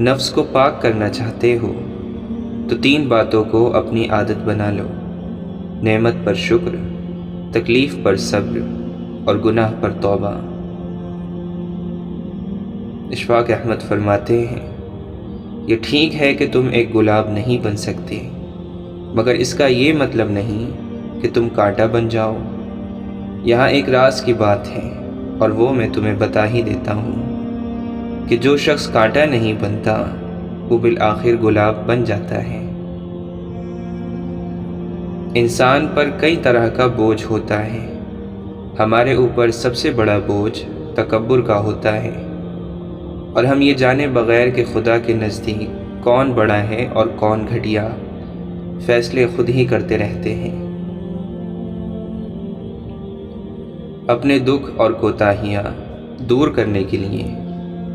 نفس کو پاک کرنا چاہتے ہو تو 3 باتوں کو اپنی عادت بنا لو: نعمت پر شکر، تکلیف پر صبر اور گناہ پر توبہ۔ اشفاق احمد فرماتے ہیں، یہ ٹھیک ہے کہ تم ایک گلاب نہیں بن سکتے، مگر اس کا یہ مطلب نہیں کہ تم کانٹا بن جاؤ۔ یہاں ایک راز کی بات ہے، اور وہ میں تمہیں بتا ہی دیتا ہوں کہ جو شخص کانٹا نہیں بنتا وہ بالآخر گلاب بن جاتا ہے۔ انسان پر کئی طرح کا بوجھ ہوتا ہے۔ ہمارے اوپر سب سے بڑا بوجھ تکبر کا ہوتا ہے، اور ہم یہ جانے بغیر کہ خدا کے نزدیک کون بڑا ہے اور کون گھٹیا، فیصلے خود ہی کرتے رہتے ہیں۔ اپنے دکھ اور کوتاہیاں دور کرنے کے لیے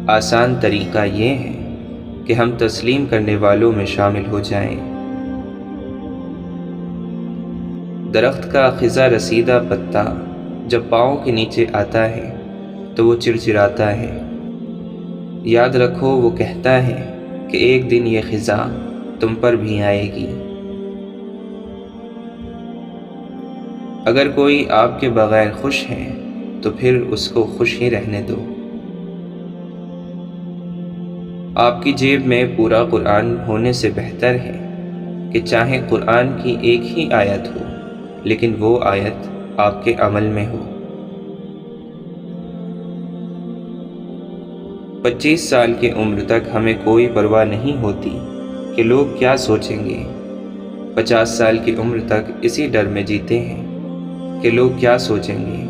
آسان طریقہ یہ ہے کہ ہم تسلیم کرنے والوں میں شامل ہو جائیں۔ درخت کا خزاں رسیدہ پتا جب پاؤں کے نیچے آتا ہے تو وہ چڑچڑاتا ہے۔ یاد رکھو، وہ کہتا ہے کہ ایک دن یہ خزاں تم پر بھی آئے گی۔ اگر کوئی آپ کے بغیر خوش ہے تو پھر اس کو خوش ہی رہنے دو۔ آپ کی جیب میں پورا قرآن ہونے سے بہتر ہے کہ چاہے قرآن کی ایک ہی آیت ہو لیکن وہ آیت آپ کے عمل میں ہو۔ 25 سال کی عمر تک ہمیں کوئی پرواہ نہیں ہوتی کہ لوگ کیا سوچیں گے۔ 50 سال کی عمر تک اسی ڈر میں جیتے ہیں کہ لوگ کیا سوچیں گے،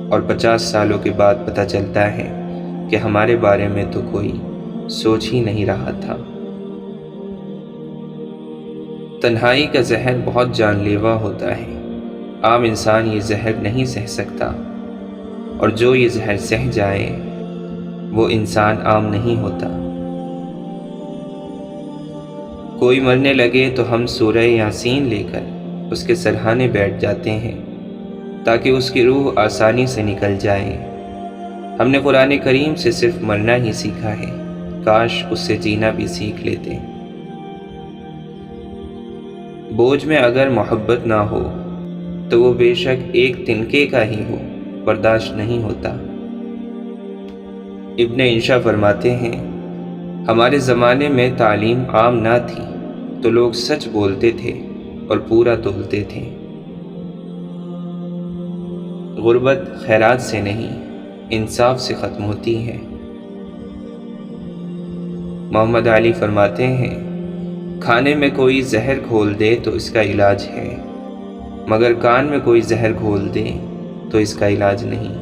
اور 50 سالوں کے بعد پتہ چلتا ہے کہ ہمارے بارے میں تو کوئی سوچ ہی نہیں رہا تھا۔ تنہائی کا زہر بہت جان لیوا ہوتا ہے۔ عام انسان یہ زہر نہیں سہ سکتا، اور جو یہ زہر سہ جائے وہ انسان عام نہیں ہوتا۔ کوئی مرنے لگے تو ہم سورہ یاسین لے کر اس کے سرہانے بیٹھ جاتے ہیں تاکہ اس کی روح آسانی سے نکل جائے۔ ہم نے قرآن کریم سے صرف مرنا ہی سیکھا ہے، کاش اس سے جینا بھی سیکھ لیتے۔ بوجھ میں اگر محبت نہ ہو تو وہ بے شک ایک تنکے کا ہی ہو، برداشت نہیں ہوتا۔ ابن انشا فرماتے ہیں، ہمارے زمانے میں تعلیم عام نہ تھی تو لوگ سچ بولتے تھے اور پورا تولتے تھے۔ غربت خیرات سے نہیں، انصاف سے ختم ہوتی ہے۔ محمد علی فرماتے ہیں، کھانے میں کوئی زہر گھول دے تو اس کا علاج ہے، مگر کان میں کوئی زہر گھول دے تو اس کا علاج نہیں۔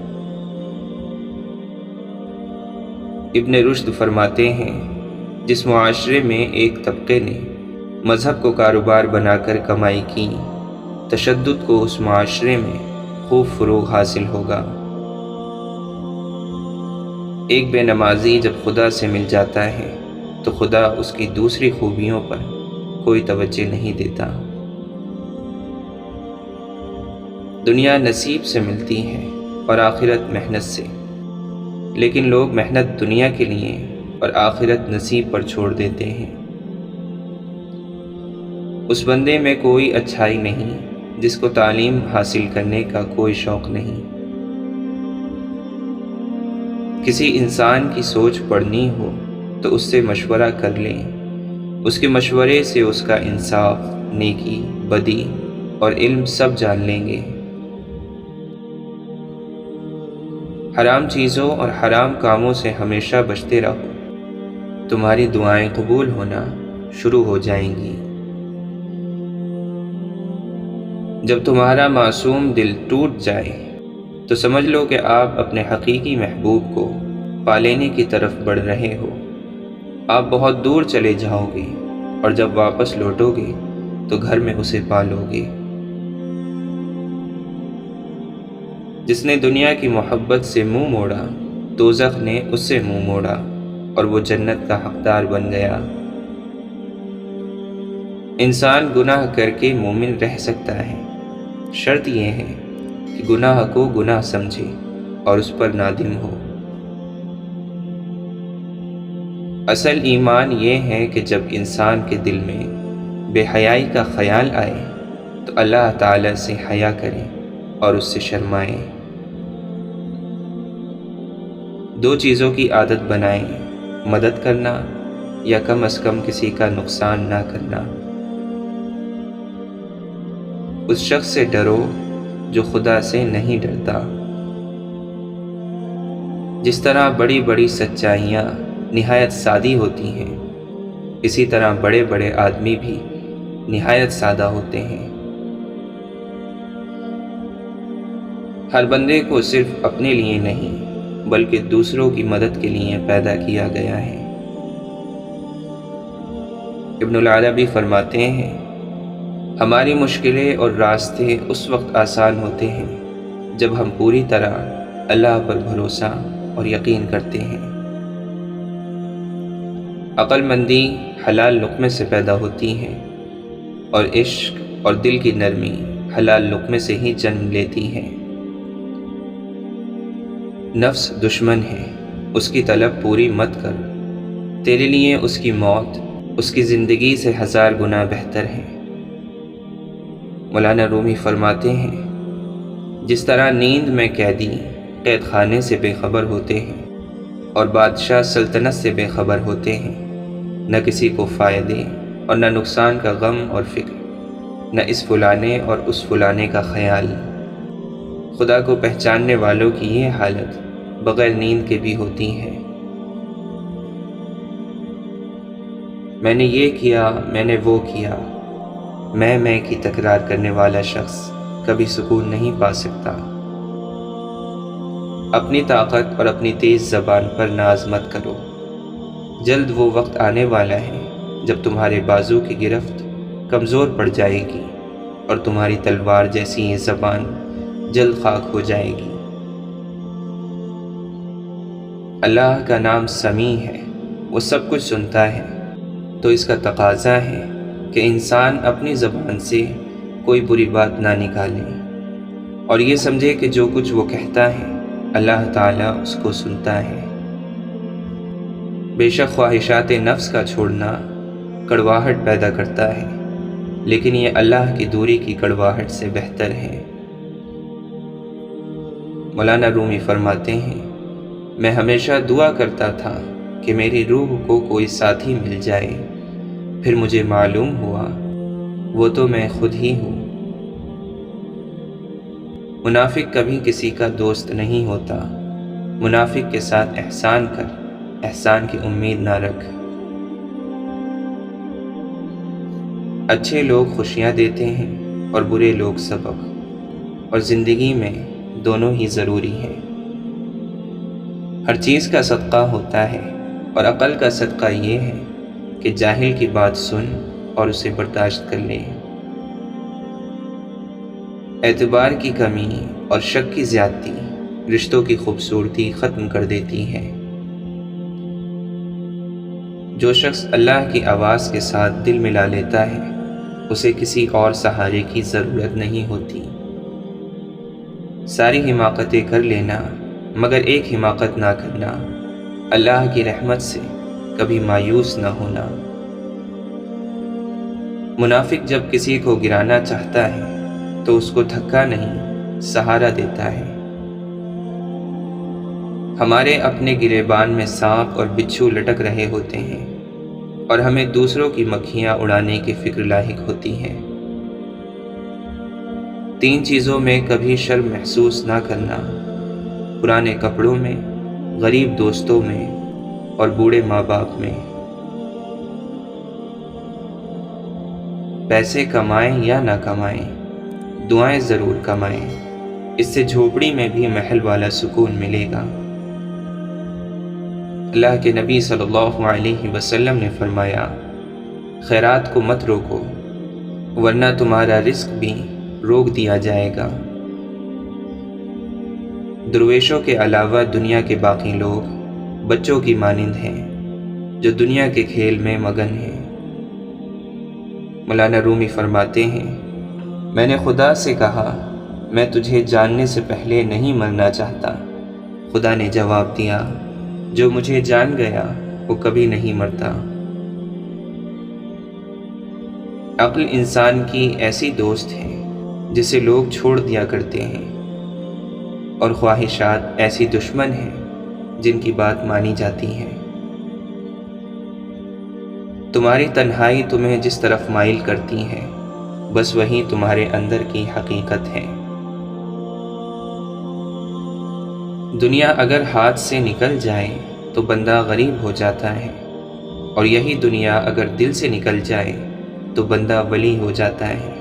ابن رشد فرماتے ہیں، جس معاشرے میں ایک طبقے نے مذہب کو کاروبار بنا کر کمائی کی، تشدد کو اس معاشرے میں خوب فروغ حاصل ہوگا۔ ایک بے نمازی جب خدا سے مل جاتا ہے تو خدا اس کی دوسری خوبیوں پر کوئی توجہ نہیں دیتا۔ دنیا نصیب سے ملتی ہے اور آخرت محنت سے، لیکن لوگ محنت دنیا کے لیے اور آخرت نصیب پر چھوڑ دیتے ہیں۔ اس بندے میں کوئی اچھائی نہیں جس کو تعلیم حاصل کرنے کا کوئی شوق نہیں۔ کسی انسان کی سوچ پڑھنی ہو تو اس سے مشورہ کر لیں، اس کے مشورے سے اس کا انصاف، نیکی، بدی اور علم سب جان لیں گے۔ حرام چیزوں اور حرام کاموں سے ہمیشہ بچتے رہو، تمہاری دعائیں قبول ہونا شروع ہو جائیں گی۔ جب تمہارا معصوم دل ٹوٹ جائے تو سمجھ لو کہ آپ اپنے حقیقی محبوب کو پا لینے کی طرف بڑھ رہے ہو۔ آپ بہت دور چلے جاؤ گے، اور جب واپس لوٹو گے تو گھر میں اسے پالو گے۔ جس نے دنیا کی محبت سے منہ موڑا، دوزخ نے اس سے منہ موڑا اور وہ جنت کا حقدار بن گیا۔ انسان گناہ کر کے مومن رہ سکتا ہے، شرط یہ ہے کہ گناہ کو گناہ سمجھے اور اس پر نادم ہو۔ اصل ایمان یہ ہے کہ جب انسان کے دل میں بے حیائی کا خیال آئے تو اللہ تعالیٰ سے حیا کرے اور اس سے شرمائے۔ دو چیزوں کی عادت بنائیں، مدد کرنا یا کم از کم کسی کا نقصان نہ کرنا۔ اس شخص سے ڈرو جو خدا سے نہیں ڈرتا۔ جس طرح بڑی بڑی سچائیاں نہایت سادی ہوتی ہیں، اسی طرح بڑے بڑے آدمی بھی نہایت سادہ ہوتے ہیں۔ ہر بندے کو صرف اپنے لیے نہیں بلکہ دوسروں کی مدد کے لیے پیدا کیا گیا ہے۔ ابن العربی فرماتے ہیں، ہماری مشکلیں اور راستے اس وقت آسان ہوتے ہیں جب ہم پوری طرح اللہ پر بھروسہ اور یقین کرتے ہیں۔ عقل مندی حلال لقمے سے پیدا ہوتی ہے اور عشق اور دل کی نرمی حلال لقمے سے ہی جنم لیتی ہے۔ نفس دشمن ہے، اس کی طلب پوری مت کر، تیرے لیے اس کی موت اس کی زندگی سے 1000 گنا بہتر ہے۔ مولانا رومی فرماتے ہیں، جس طرح نیند میں قیدی قید خانے سے بے خبر ہوتے ہیں اور بادشاہ سلطنت سے بے خبر ہوتے ہیں، نہ کسی کو فائدے اور نہ نقصان کا غم اور فکر، نہ اس فلانے اور اس فلانے کا خیال۔ خدا کو پہچاننے والوں کی یہ حالت بغیر نیند کے بھی ہوتی ہے۔ میں نے یہ کیا، میں نے وہ کیا، میں کی تکرار کرنے والا شخص کبھی سکون نہیں پا سکتا۔ اپنی طاقت اور اپنی تیز زبان پر ناز مت کرو، جلد وہ وقت آنے والا ہے جب تمہارے بازو کی گرفت کمزور پڑ جائے گی اور تمہاری تلوار جیسی یہ زبان جلد خاک ہو جائے گی۔ اللہ کا نام سمیع ہے، وہ سب کچھ سنتا ہے، تو اس کا تقاضا ہے کہ انسان اپنی زبان سے کوئی بری بات نہ نکالے اور یہ سمجھے کہ جو کچھ وہ کہتا ہے اللہ تعالیٰ اس کو سنتا ہے۔ بے شک خواہشات نفس کا چھوڑنا کڑواہٹ پیدا کرتا ہے، لیکن یہ اللہ کی دوری کی کڑواہٹ سے بہتر ہے۔ مولانا رومی فرماتے ہیں، میں ہمیشہ دعا کرتا تھا کہ میری روح کو کوئی ساتھی مل جائے، پھر مجھے معلوم ہوا وہ تو میں خود ہی ہوں۔ منافق کبھی کسی کا دوست نہیں ہوتا، منافق کے ساتھ احسان کر، احسان کی امید نہ رکھ۔ اچھے لوگ خوشیاں دیتے ہیں اور برے لوگ سبق، اور زندگی میں دونوں ہی ضروری ہیں۔ ہر چیز کا صدقہ ہوتا ہے اور عقل کا صدقہ یہ ہے کہ جاہل کی بات سن اور اسے برداشت کر لے۔ اعتبار کی کمی اور شک کی زیادتی رشتوں کی خوبصورتی ختم کر دیتی ہے۔ جو شخص اللہ کی آواز کے ساتھ دل ملا لیتا ہے، اسے کسی اور سہارے کی ضرورت نہیں ہوتی۔ ساری حماقتیں کر لینا مگر ایک حماقت نہ کرنا، اللہ کی رحمت سے کبھی مایوس نہ ہونا۔ منافق جب کسی کو گرانا چاہتا ہے تو اس کو دھکا نہیں، سہارا دیتا ہے۔ ہمارے اپنے گریبان میں سانپ اور بچھو لٹک رہے ہوتے ہیں اور ہمیں دوسروں کی مکھیاں اڑانے کی فکر لاحق ہوتی ہے۔ 3 چیزوں میں کبھی شرم محسوس نہ کرنا، پرانے کپڑوں میں، غریب دوستوں میں اور بوڑھے ماں باپ میں۔ پیسے کمائیں یا نہ کمائیں، دعائیں ضرور کمائیں، اس سے جھوپڑی میں بھی محل والا سکون ملے گا۔ اللہ کے نبی صلی اللہ علیہ وسلم نے فرمایا، خیرات کو مت روکو ورنہ تمہارا رزق بھی روک دیا جائے گا۔ درویشوں کے علاوہ دنیا کے باقی لوگ بچوں کی مانند ہیں جو دنیا کے کھیل میں مگن ہیں۔ مولانا رومی فرماتے ہیں، میں نے خدا سے کہا میں تجھے جاننے سے پہلے نہیں مرنا چاہتا۔ خدا نے جواب دیا، جو مجھے جان گیا وہ کبھی نہیں مرتا۔ عقل انسان کی ایسی دوست ہے جسے لوگ چھوڑ دیا کرتے ہیں، اور خواہشات ایسی دشمن ہیں جن کی بات مانی جاتی ہے۔ تمہاری تنہائی تمہیں جس طرف مائل کرتی ہے، بس وہی تمہارے اندر کی حقیقت ہے۔ دنیا اگر ہاتھ سے نکل جائے تو بندہ غریب ہو جاتا ہے، اور یہی دنیا اگر دل سے نکل جائے تو بندہ ولی ہو جاتا ہے۔